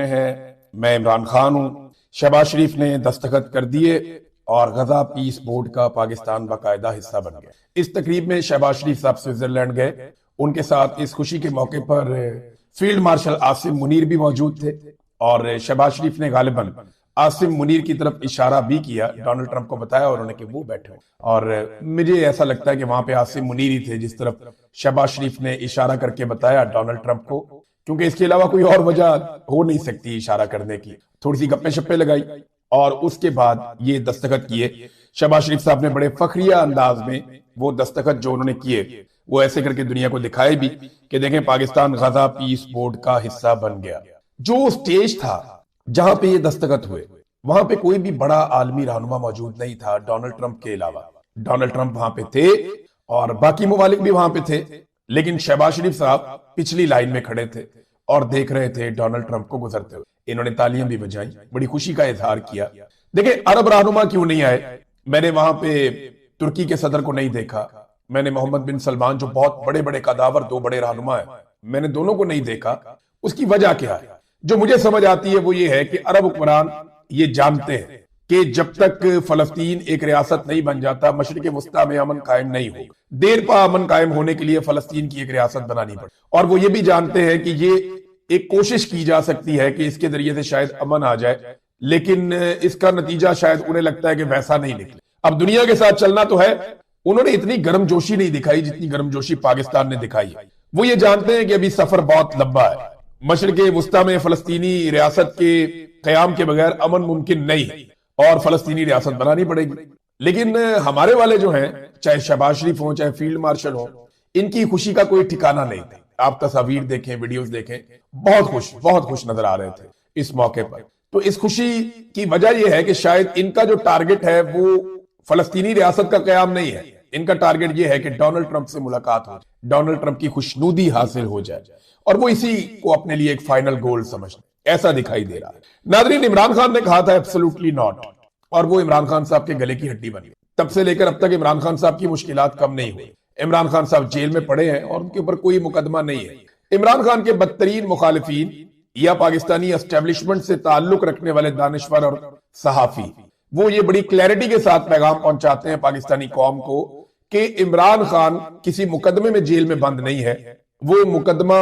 हैं। मैं इमरान खान हूं। शहबाज शरीफ ने दस्तखत कर दिए और गजा पीस बोर्ड का पाकिस्तान बाकायदा हिस्सा बन गया। इस तकरीब में शहबाज शरीफ साहब स्विट्जरलैंड गए। उनके साथ इस खुशी के मौके पर फील्ड मार्शल आसिम मुनीर भी मौजूद थे और शहबाज शरीफ ने गालिबन आसिम मुनीर की तरफ इशारा भी किया, डोनाल्ड ट्रंप को बताया उन्होंने कि वो बैठे हो। और मुझे ऐसा लगता है कि वहां पे आसिम मुनीर ही थे जिस तरफ शहबाज शरीफ ने इशारा करके बताया डोनाल्ड ट्रंप को, क्योंकि इसके अलावा कोई और वजह हो नहीं सकती इशारा करने की। थोड़ी सी गप्पे शप्पे लगाई और उसके बाद ये दस्तखत किए। शहबाज शरीफ साहब ने बड़े फखरिया अंदाज में वो दस्तखत जो उन्होंने किए वो ऐसे करके दुनिया को दिखाए भी कि देखें पाकिस्तान गजा पीस बोर्ड का हिस्सा बन गया। जो स्टेज था जहां पे ये दस्तखत हुए वहां पे कोई भी बड़ा आलमी रहनुमा मौजूद नहीं था डोनाल्ड ट्रंप के अलावा। डोनाल्ड ट्रंप वहां पे थे और बाकी ममालिक भी वहां पे थे, लेकिन शहबाज शरीफ साहब पिछली लाइन में खड़े थे और देख रहे थे डोनाल्ड ट्रंप को गुजरते हुए। इन्होंने तालियां भी बजाई, बड़ी खुशी का इजहार किया। देखिए अरब रहनुमा क्यों नहीं आए? मैंने वहां पे तुर्की के सदर को नहीं देखा, मैंने मोहम्मद बिन सलमान जो बहुत बड़े बड़े कदावर दो बड़े रहनुमा है, मैंने दोनों को नहीं देखा। उसकी वजह क्या है? जो मुझे समझ आती है वो ये है कि अरब हुक्मरान ये जानते हैं कि जब तक फलस्तीन एक रियासत नहीं बन जाता मशरिक वस्ता में अमन कायम नहीं होगा। देर पा अमन कायम होने के लिए फलस्तीन की एक रियासत बनानी पड़े और वो ये भी जानते हैं कि ये एक कोशिश की जा सकती है कि इसके जरिए से शायद अमन आ जाए, लेकिन इसका नतीजा शायद उन्हें लगता है कि वैसा नहीं निकले। अब दुनिया के साथ चलना तो है, उन्होंने इतनी गर्मजोशी नहीं दिखाई जितनी गर्मजोशी पाकिस्तान ने दिखाई है। वो ये जानते हैं कि अभी सफर बहुत लंबा है, मशरिक वस्ता में फलस्तीनी रियासत के कयाम के बगैर अमन मुमकिन नहीं है और फलस्तीनी रियासत बनानी पड़ेगी। लेकिन हमारे वाले जो हैं, चाहे शहबाज शरीफ हो चाहे फील्ड मार्शल हो, इनकी खुशी का कोई ठिकाना नहीं था। आप तस्वीर देखें, वीडियोस देखें, बहुत खुश नजर आ रहे थे इस मौके पर। तो इस खुशी की वजह यह है कि शायद इनका जो टारगेट है वो फलस्तीनी रियासत का कयाम नहीं है। इनका टारगेट यह है कि डोनाल्ड ट्रंप से मुलाकात हो, डोनाल्ड ट्रंप की खुशनुदी हासिल हो जाए और वो इसी को अपने लिए एक फाइनल गोल समझते, ऐसा दिखाई दे रहा है। नादरीन, इमरान खान ने कहा था एब्सोल्युटली नॉट, और वो इमरान खान साहब के गले की हड्डी बन गई। तब से लेकर अब तक इमरान खान साहब की मुश्किलात कम नहीं हुई। इमरान खान साहब जेल में पड़े हैं और उनके ऊपर कोई मुकदमा नहीं है। इमरान खान के बदतरीन मुखालिफिन या पाकिस्तानी एस्टेब्लिशमेंट से ताल्लुक रखने वाले दानिश्वर और सहाफी वो ये बड़ी क्लैरिटी के साथ पैगाम पहुंचाते हैं पाकिस्तानी कौम को कि इमरान खान किसी मुकदमे में जेल में बंद नहीं है। वो मुकदमा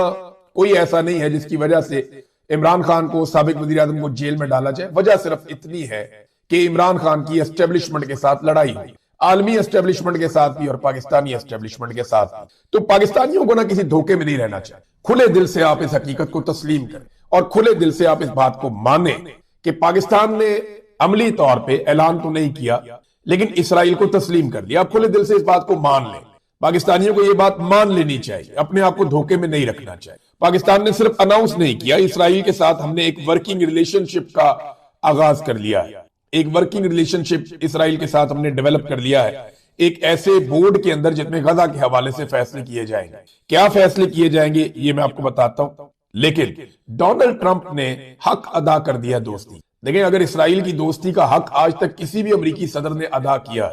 कोई ऐसा नहीं है जिसकी वजह से इमरान खान को, साबिक वजीर आजम को जेल में डाला जाए। वजह सिर्फ इतनी है कि इमरान खान की एस्टेब्लिशमेंट के साथ लड़ाई हुई, आलमी एस्टेब्लिशमेंट के साथ भी और पाकिस्तानी एस्टेब्लिशमेंट के साथ भी। तो पाकिस्तानियों को ना किसी धोखे में नहीं रहना चाहिए। खुले दिल से आप इस हकीकत को तस्लीम करें और खुले दिल से आप इस बात को माने कि पाकिस्तान ने अमली तौर पे ऐलान तो नहीं किया लेकिन इसराइल को तस्लीम कर लिया। आप खुले दिल से इस बात को मान लें। पाकिस्तानियों को यह बात मान लेनी चाहिए, अपने आप को धोखे में नहीं रखना चाहिए। पाकिस्तान ने सिर्फ अनाउंस नहीं किया, इसराइल के साथ हमने एक वर्किंग रिलेशनशिप का आगाज कर लिया है। एक वर्किंग रिलेशनशिप इसराइल के साथ हमने डेवलप कर लिया है, एक ऐसे बोर्ड के अंदर जिसमें गजा के हवाले से फैसले किए जाएंगे। क्या फैसले किए जाएंगे ये मैं आपको बताता हूं, लेकिन डोनाल्ड ट्रंप ने हक अदा कर दिया दोस्ती। देखिए, अगर इसराइल की दोस्ती का हक आज तक किसी भी अमेरिकी सदर ने अदा किया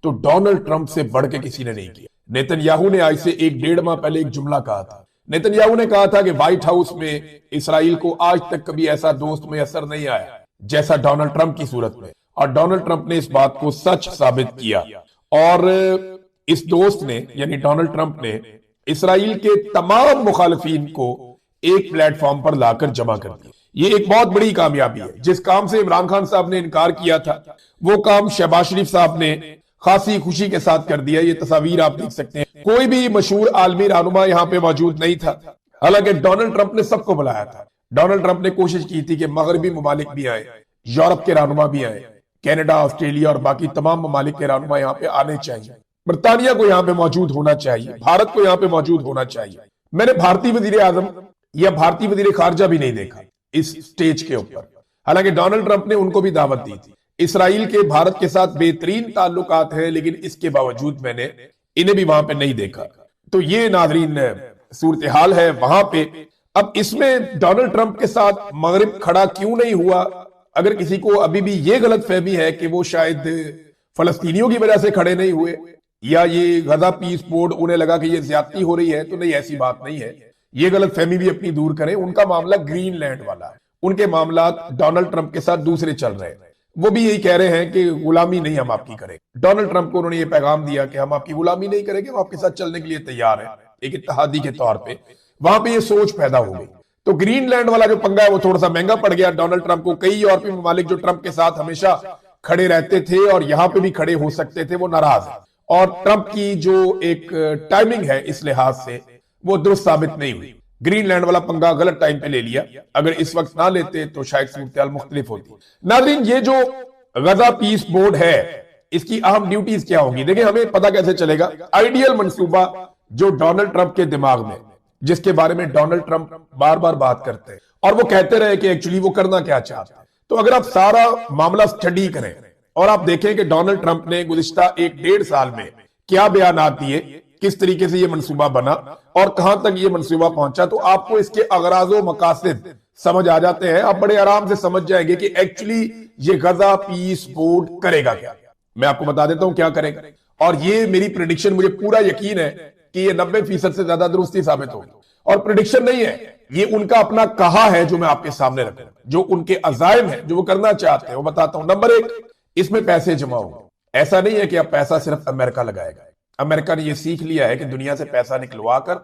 तो डोनाल्ड ट्रंप से बढ़ के किसी ने नहीं किया। नेतन्याहू ने आज से 1-1.5 माह पहले एक जुमला कहा था। नेतन्याहू ने कहा था कि व्हाइट हाउस में इसराइल को आज तक कभी ऐसा दोस्त मैसर नहीं आया जैसा डोनाल्ड ट्रंप की सूरत में, और डोनाल्ड ट्रंप ने इस बात को सच साबित किया। और इस दोस्त ने यानी डोनाल्ड ट्रंप ने इसराइल के तमाम मुखालिफिन को एक प्लेटफॉर्म पर लाकर जमा कर दिया। ये एक बहुत बड़ी कामयाबी है। जिस काम से इमरान खान साहब ने इनकार किया था वो काम शहबाज शरीफ साहब ने खासी खुशी के साथ कर दिया। ये तस्वीर आप देख सकते हैं। कोई भी मशहूर आलमी रहनुमा यहाँ पे मौजूद नहीं था, हालांकि डोनाल्ड ट्रंप ने सबको बुलाया था। डोनाल्ड ट्रंप ने कोशिश की थी कि मगरबी ममालिक भी आए, यूरोप के रहनुमा भी आए, कनाडा, ऑस्ट्रेलिया और बाकी तमाम ममालिक के रहनुमा यहाँ पे आने चाहिए। बरतानिया को यहाँ पे मौजूद होना चाहिए, भारत को यहाँ पे मौजूद होना चाहिए। मैंने भारतीय वजीर आजम या भारतीय वजीर खारजा भी नहीं देखा इस स्टेज के ऊपर, हालांकि डोनाल्ड ट्रंप ने उनको भी दावत दी थी। इसराइल के भारत के साथ बेहतरीन ताल्लुकात हैं, लेकिन इसके बावजूद मैंने इन्हें भी वहां पे नहीं देखा। तो ये नाजरीन सूरत हाल है वहां पे। अब इसमें डोनाल्ड ट्रंप के साथ मगरिब खड़ा क्यों नहीं हुआ? अगर किसी को अभी भी ये गलत फहमी है कि वो शायद फलस्तीनियों की वजह से खड़े नहीं हुए या ये गजा पीस बोर्ड उन्हें लगा कि ये ज्यादती हो रही है, तो नहीं, ऐसी बात नहीं है। ये गलत फहमी भी अपनी दूर करें। उनका मामला ग्रीनलैंड वाला है। उनके मामलात डोनाल्ड ट्रंप के साथ दूसरे चल रहे हैं। वो भी यही कह रहे हैं कि गुलामी नहीं हम आपकी करेंगे। डोनाल्ड ट्रंप को उन्होंने ये पैगाम दिया कि हम आपकी गुलामी नहीं करेंगे, हम आपके साथ चलने के लिए तैयार हैं, एक इत्तेहादी के तौर पे। वहां पे ये सोच पैदा हो गई। तो ग्रीनलैंड वाला जो पंगा है वो थोड़ा सा महंगा पड़ गया डोनाल्ड ट्रंप को। कई यूरोपीय ममालिक जो ट्रंप के साथ हमेशा खड़े रहते थे और यहां पे भी खड़े हो सकते थे, वो नाराज है। और ट्रंप की जो एक टाइमिंग है इस लिहाज से वो दुरुस्त साबित नहीं हुई। ग्रीनलैंड वाला पंगा गलत टाइम पे ले लिया। अगर इस वक्त ना लेते तो शायद सूरत मुख्तलिफ होती। नाज़रीन, ये जो गजा पीस बोर्ड है इसकी अहम ड्यूटीज क्या होगी? देखिए, हमें पता कैसे चलेगा? आइडियल मंसूबा जो डोनाल्ड ट्रंप के दिमाग में, जिसके बारे में डोनाल्ड ट्रंप बार बार बात करते हैं और वो कहते रहे कि एक्चुअली वो करना क्या चाहते हैं। तो अगर आप सारा मामला स्टडी करें और आप देखें कि डोनाल्ड ट्रंप ने गुज़िश्ता 1-1.5 साल में क्या बयानात दिए, किस तरीके से ये मंसूबा बना और कहां तक ये मंसूबा पहुंचा, तो आपको इसके अगराज़ो मकासद समझ आ जाते हैं। आप बड़े आराम से समझ जाएंगे कि एक्चुअली ये गजा पीस बोर्ड करेगा क्या। मैं आपको बता देता हूं क्या करेगा, और ये मेरी प्रेडिक्शन, मुझे पूरा यकीन है कि ये 90% से ज्यादा दुरुस्ती साबित होगी। और प्रेडिक्शन नहीं है, ये उनका अपना कहा है जो मैं आपके सामने रखूं, जो उनके अजायम है, जो वो करना चाहते हैं, वो बताता हूं। नंबर 1, इसमें पैसे जमा होंगे। ऐसा नहीं है कि अब पैसा सिर्फ अमेरिका लगाएगा। अमेरिका ने यह सीख लिया है कि दुनिया से पैसा निकलवा कर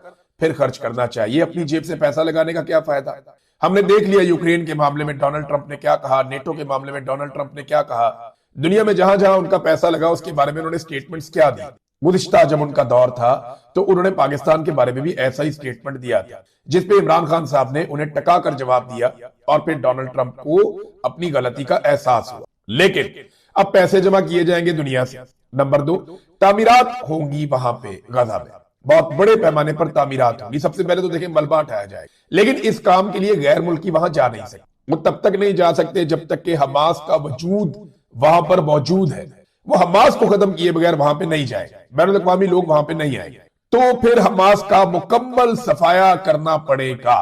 फिर खर्च करना चाहिए। अपनी जेब से पैसा लगाने का क्या फायदा? हमने देख लिया यूक्रेन के मामले में डोनाल्ड ट्रंप ने क्या कहा, नेटो के मामले में डोनाल्ड ट्रंप ने क्या कहा। दुनिया में जहां जहां उनका पैसा लगा उसके बारे में उन्होंने स्टेटमेंट्स क्या दी। गुज़िश्ता जब उनका दौर था तो उन्होंने पाकिस्तान के बारे में भी ऐसा ही स्टेटमेंट दिया था, जिसपे इमरान खान साहब ने उन्हें टका कर जवाब दिया और फिर डोनाल्ड ट्रंप को अपनी गलती का एहसास हुआ। लेकिन अब पैसे जमा किए जाएंगे दुनिया से। नंबर 2, तामीरात होंगी वहां पे गजा में, बहुत बड़े पैमाने पर तामीरात होंगी। सबसे पहले तो देखें मलबा हटाया जाएगा, लेकिन इस काम के लिए गैर मुल्की वहां जा नहीं सकते। वो तब तक नहीं जा सकते जब तक कि हमास का वजूद वहां पर मौजूद है। वो हमास को खत्म किए बगैर वहां पे नहीं जाएगा, बैनुल अक़वामी लोग वहां पे नहीं आएंगे। तो फिर हमास का मुकम्मल सफाया करना पड़ेगा।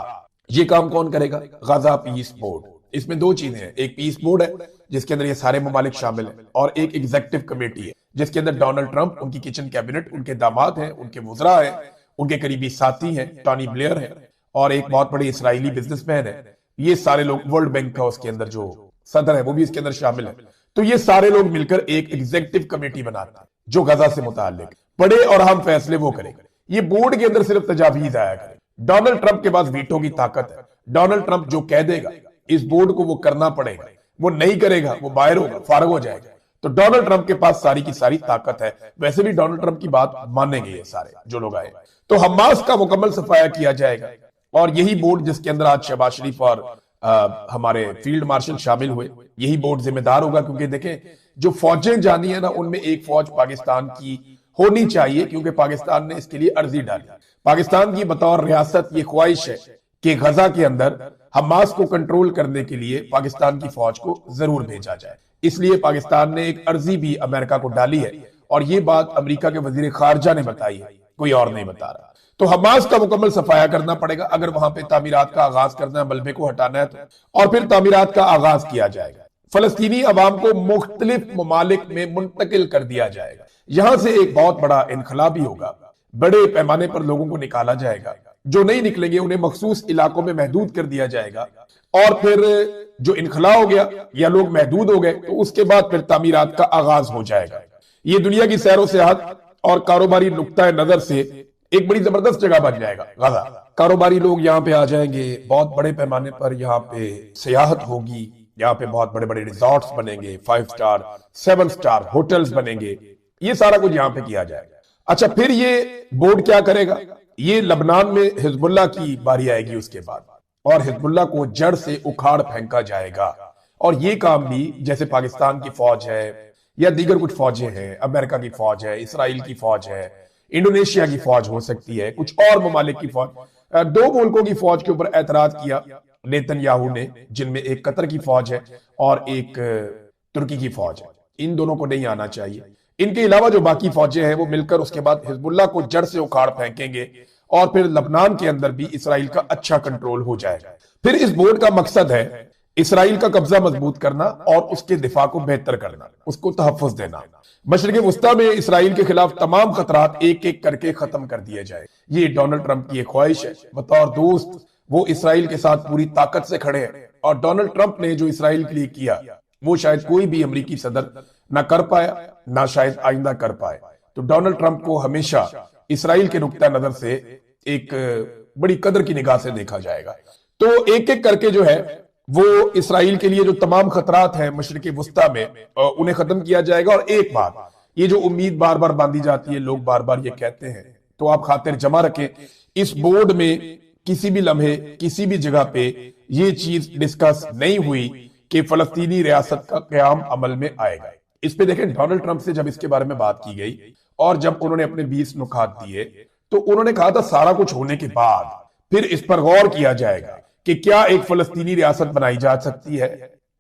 ये काम कौन करेगा? गजा पीस बोर्ड। इसमें 2 चीजें हैं, एक पीस बोर्ड है जिसके अंदर ये सारे ममालिक शामिल हैं, और एक एग्जीक्यूटिव कमेटी है जिसके अंदर डोनाल्ड ट्रंप, उनकी किचन कैबिनेट, उनके दामाद हैं, उनके वुज़रा हैं, उनके करीबी साथी हैं, टॉनी ब्लेयर है, और एक बहुत बड़े इसराइली बिजनेसमैन है। ये सारे लोग, वर्ल्ड बैंक का उसके अंदर जो सदर है वो भी इसके अंदर शामिल है। तो ये सारे लोग मिलकर एक एग्जीक्यूटिव कमेटी बनाते हैं जो गजा से मुताल्लिक बड़े और अहम फैसले वो करेगा। ये बोर्ड के अंदर सिर्फ तजावीज आया करे। डोनाल्ड ट्रंप के पास वीटो की ताकत है। डोनाल्ड ट्रंप जो कह देगा इस बोर्ड को वो करना पड़ेगा। वो नहीं करेगा, वो बाहर होगा, फारग हो जाएगा। तो डोनाल्ड ट्रंप के पास सारी की सारी ताकत है। वैसे भी डोनाल्ड ट्रंप की बात मानेंगे ये सारे जो लोग आए। तो हमास का मुकम्मल सफाया किया जाएगा, और यही बोर्ड जिसके अंदर आज शहबाज शरीफ और हमारे फील्ड मार्शल शामिल हुए, यही बोर्ड जिम्मेदार होगा। क्योंकि देखें, जो फौजें जानी है ना, उनमें एक फौज पाकिस्तान की होनी चाहिए, क्योंकि पाकिस्तान ने इसके लिए अर्जी डाली। पाकिस्तान की बतौर रियासत ये ख्वाहिश है कि गजा के अंदर हमास को कंट्रोल करने के लिए पाकिस्तान की फौज को जरूर भेजा जाए। इसलिए पाकिस्तान ने एक अर्जी भी अमेरिका को डाली है, और ये बात अमेरिका के वजीर खारजा ने बताई है, कोई और नहीं बता रहा। तो हमास का मुकम्मल सफाया करना पड़ेगा अगर वहां पे तामीरात का आगाज करना है, मलबे को हटाना है तो, और फिर तामीरात का आगाज किया जाएगा। फलस्तीनी अवाम को मुख्तलिफ ममालिक में मुंतकिल कर दिया जाएगा। यहां से एक बहुत बड़ा इनकलाब होगा, बड़े पैमाने पर लोगों को निकाला जाएगा। जो नहीं निकलेंगे उन्हें मखसूस इलाकों में महदूद कर दिया जाएगा, और फिर जो इनखला हो गया या लोग महदूद हो गए तो उसके बाद फिर तामीरात का आगाज हो जाएगा। ये दुनिया की सैरो सियाहत और कारोबारी नुक्ता नजर से एक बड़ी जबरदस्त जगह बन जाएगा गजा। कारोबारी लोग यहाँ पे आ जाएंगे, बहुत बड़े पैमाने पर यहाँ पे सियाहत होगी, यहाँ पे बहुत बड़े बड़े रिजॉर्ट्स बनेंगे, 5 स्टार 7 स्टार होटल्स बनेंगे। ये सारा कुछ यहाँ पे किया जाएगा। अच्छा, फिर ये बोर्ड क्या करेगा? ये लबनान में हिजबुल्लाह की बारी आएगी उसके बाद, और हिजबुल्लाह को जड़ से उखाड़ फेंका जाएगा। और ये काम भी जैसे पाकिस्तान की फौज है या दीगर कुछ फौजें हैं, अमेरिका की फौज है, इसराइल की फौज है, इंडोनेशिया की फौज हो सकती है, कुछ और ममालिक की फौज। 2 मुल्कों की फौज के ऊपर एतराज किया नेतन्याहू ने, जिनमें एक कतर की फौज है और एक तुर्की की फौज है। इन दोनों को नहीं आना चाहिए। इनके अलावा जो बाकी फौजें हैं वो मिलकर उसके बाद हिजबुल्लाह को जड़ से उखाड़ फेंकेंगे, और फिर लबनान के अंदर भी इसराइल का अच्छा कंट्रोल हो जाएगा। फिर इस बोर्ड का मकसद है इसराइल का कब्जा मजबूत करना और उसके दिफा को बेहतर करना, उसको तहफ़्फ़ुज़ देना। मशरिक़ वुस्ता में इसराइल के खिलाफ तमाम खतरात एक एक करके खत्म कर दिए जाए। ये डोनाल्ड ट्रंप की एक ख्वाहिश है। बतौर दोस्त वो इसराइल के साथ पूरी ताकत से खड़े हैं और डोनाल्ड ट्रंप ने जो इसराइल के लिए किया वो शायद कोई भी अमेरिकी सदर ना कर पाया, ना शायद आइंदा कर पाए। तो डोनाल्ड ट्रंप को हमेशा इसराइल के नुक्ता नजर से एक बड़ी कदर की निगाह से देखा जाएगा। तो एक एक करके जो है वो इसराइल के लिए जो तमाम खतरात हैं मशरिकी वुस्ता में उन्हें खत्म किया जाएगा। और एक बात, ये जो उम्मीद बार बार बांधी जाती है, लोग बार बार ये कहते हैं, तो आप खातिर जमा रखें, इस बोर्ड में किसी भी लम्हे किसी भी जगह पे ये चीज डिस्कस नहीं हुई कि फलस्तीनी रियासत का क्याम अमल में आएगा। इस पे देखें, डोनाल्ड ट्रंप से जब इसके बारे में बात की गई और जब उन्होंने अपने 20 नुकात दिए तो उन्होंने कहा था सारा कुछ होने के बाद फिर इस पर गौर किया जाएगा कि क्या एक फलस्तीनी रियासत बनाई जा सकती है।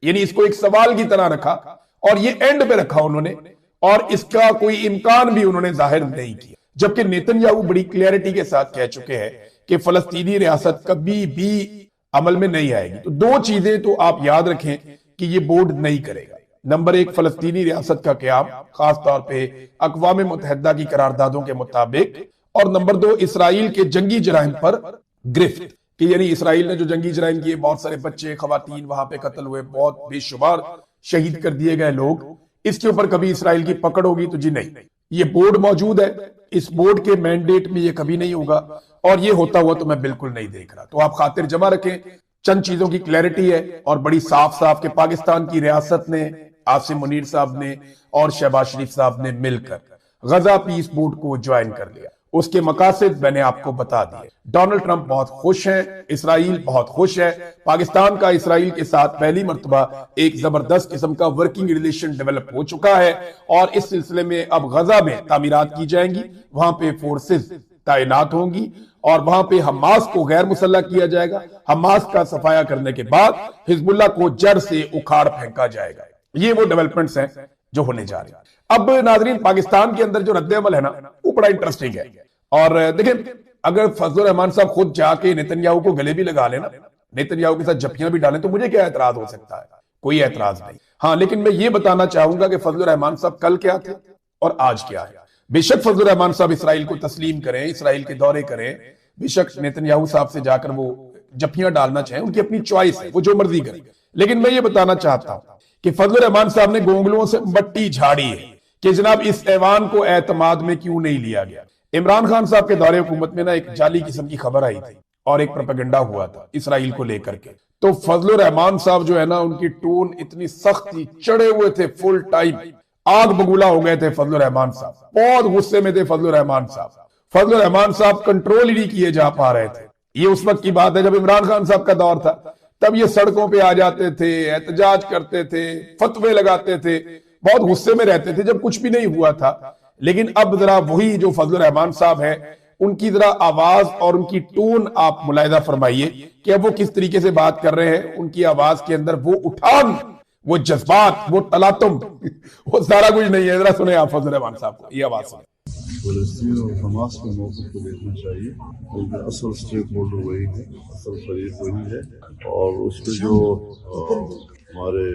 यानी इसको एक सवाल की तरह रखा और ये एंड पे रखा उन्होंने, और इसका कोई इम्कान भी उन्होंने जाहिर नहीं किया। जबकि नेतन्याहू बड़ी क्लैरिटी के साथ कह चुके हैं कि फलस्तीनी रियासत कभी भी अमल में नहीं आएगी। तो दो चीजें तो आप याद रखें कि ये बोर्ड नहीं करेगा। नंबर एक, फलस्तीनी रियासत का क्याम खास तौर पे अक़वाम मुत्तहिदा की करारदादों के मुताबिक, और नंबर दो, इसराइल के जंगी जराइम पर गिरफ्त, कि यानी इसराइल ने जो जंगी जराइम किए, बहुत सारे बच्चे खवातीन वहां पे कत्ल हुए, बहुत बेशुमार शहीद कर दिए गए लोग, इसके ऊपर कभी इसराइल की पकड़ होगी? तो जी नहीं। ये बोर्ड मौजूद है, इस बोर्ड के मैंडेट में ये कभी नहीं होगा, और ये होता हुआ तो मैं बिल्कुल नहीं देख रहा। तो आप खातिर जमा रखें, चंद चीजों की क्लैरिटी है और बड़ी साफ साफ कि पाकिस्तान की रियासत ने, आसिम मुनीर साहब ने और शहबाज शरीफ साहब ने मिलकर गजा पीस बोर्ड को ज्वाइन कर लिया। उसके मकासद मैंने आपको बता दिए। डोनाल्ड ट्रंप बहुत खुश हैं, इसराइल बहुत खुश है, पाकिस्तान का इसराइल के साथ पहली मर्तबा एक जबरदस्त किस्म का वर्किंग रिलेशन डेवलप हो चुका है, और इस सिलसिले में अब गजा में तामीरात की जाएंगी, वहां पे फोर्सेस तैनात होंगी और वहां पे हमास को गैर मुसल्लह किया जाएगा। हमास का सफाया करने के बाद हिजबुल्लाह को जड़ से उखाड़ फेंका जाएगा। ये वो डेवलपमेंट्स हैं जो होने जा रहे हैं। अब नाजरीन, पाकिस्तान के अंदर जो रद्द-ए-अमल है ना, वो बड़ा इंटरेस्टिंग है। और देखें, अगर फजलुर रहमान साहब खुद जाके नेतन्याहू को गले भी लगा लेना, नेतन्याहू के साथ जफ्फियां भी डालें, तो मुझे क्या एतराज हो सकता है? कोई एतराज नहीं। हाँ, लेकिन मैं ये बताना चाहूंगा कि फजलुर रहमान साहब कल क्या थे और आज क्या है। बेशक फजलुर रहमान साहब इसराइल को तस्लीम करें, इसराइल के दौरे करें, बेशक नेतन्याहू साहब से जाकर वो जफ्फियां डालना चाहें, उनकी अपनी चॉइस है, वो जो मर्जी करें। लेकिन मैं ये बताना चाहता हूं कि फजलुर रहमान साहब ने गोंगलुओं से मट्टी झाड़ी है कि जनाब इस ऐवान को एतमाद में क्यों नहीं लिया गया। इमरान खान साहब के दौरे हुकूमत में ना एक जाली किस्म की खबर आई थी और एक प्रोपेगेंडा हुआ था इसराइल को लेकर के। तो फजलुर रहमान साहब जो है ना, उनकी टोन इतनी सख्त थी, चढ़े हुए थे फुल टाइम, आग बगूला हो गए थे फजलुर रहमान साहब, बहुत गुस्से में थे फजलुर रहमान साहब। फजलुर रहमान साहब कंट्रोल ही नहीं किए जा पा रहे थे। ये उस वक्त की बात है जब इमरान खान साहब का दौर था, तब ये सड़कों पे आ जाते थे, एहतजाज करते थे, फतवे लगाते थे, बहुत गुस्से में रहते थे जब कुछ भी नहीं हुआ था। लेकिन अब जरा वही जो फजलुर रहमान साहब है, उनकी जरा आवाज और उनकी टोन आप मुलाहिजा फरमाइए कि अब वो किस तरीके से बात कर रहे हैं। उनकी आवाज के अंदर वो उठान, वो जज्बात, वो तलातुम, वो सारा कुछ नहीं है। जरा सुने आप फजलुर रहमान साहब को, ये आवाज सुने। फलस्तीन और हमास के मौक़िफ़ को देखना चाहिए, क्योंकि असल स्टेक होल्डर वही है, असल फरीक वही है। और उस पर जो हमारे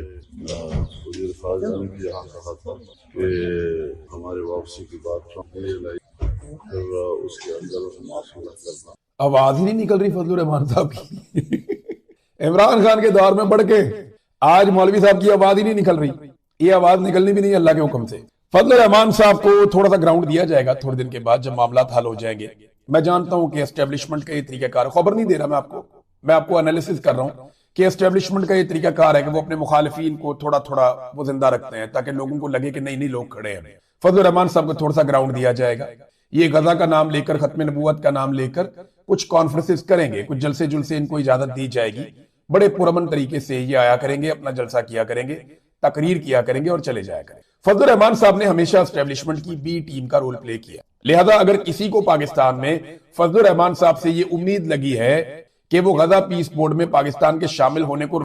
वज़ीर ख़ारजा ने भी यहाँ कहा था कि हमारे वापसी की बात ट्रंप ने लाई, फिर उसके अंदर माफ़ी करना। आवाज ही नहीं निकल रही फजलुर रहमान साहब की। इमरान खान के दौर में बढ़ के आज मौलवी साहब की आवाज ही नहीं निकल रही। ये आवाज निकलनी भी नहीं अल्लाह के हुक्म से। फजलुर रहमान साहब को थोड़ा सा ग्राउंड दिया जाएगा थोड़े दिन के बाद, जब मामला हल हो जाएंगे। मैं जानता हूं कि एस्टेब्लिशमेंट का ये तरीकाकार, खबर नहीं दे रहा मैं आपको एनालिसिस कर रहा हूं कि एस्टेब्लिशमेंट का ये तरीकाकार है कि वो अपने मुखालिफिन को थोड़ा थोड़ा वो जिंदा रखते हैं ताकि लोगों को लगे कि नहीं नहीं लोग खड़े हैं। फजलुर रहमान साहब को थोड़ा सा ग्राउंड दिया जाएगा। ये गजा का नाम लेकर, खत्म नबूवत का नाम लेकर कुछ कॉन्फ्रेंसेस करेंगे, कुछ जलसे जुलसे इनको इजाजत दी जाएगी। बड़े पुरअमन तरीके से ये आया करेंगे, अपना जलसा किया करेंगे, तकरीर किया करेंगे और चले जाया करेंगे। फजलुर रहमान साहब ने हमेशा एस्टेब्लिशमेंट की बी टीम का रोल प्ले किया। लिहाजा अगर किसी को पाकिस्तान में फजलुर रहमान साहब से ये उम्मीद लगी है कि वो गजा पीस बोर्ड में पाकिस्तान के शामिल होने को